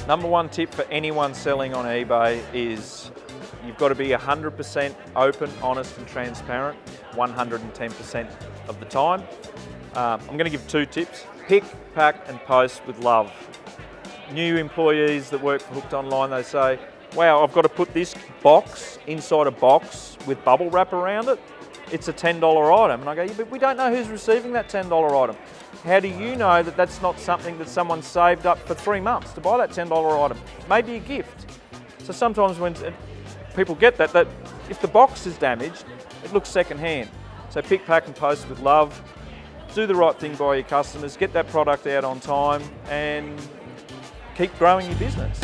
Number one tip for anyone selling on eBay is you've got to be 100% open, honest and transparent 110% of the time. I'm going to give 2 tips. Pick, pack and post with love. New employees that work for Hooked Online, they say, wow, I've got to put this box inside a box with bubble wrap around it. It's a $10 item. And I go, yeah, but we don't know who's receiving that $10 item. How do you know that that's not something that someone saved up for 3 months to buy that $10 item? Maybe a gift. So sometimes when people get that if the box is damaged, it looks secondhand. So pick, pack and post with love. Do the right thing by your customers, get that product out on time and keep growing your business.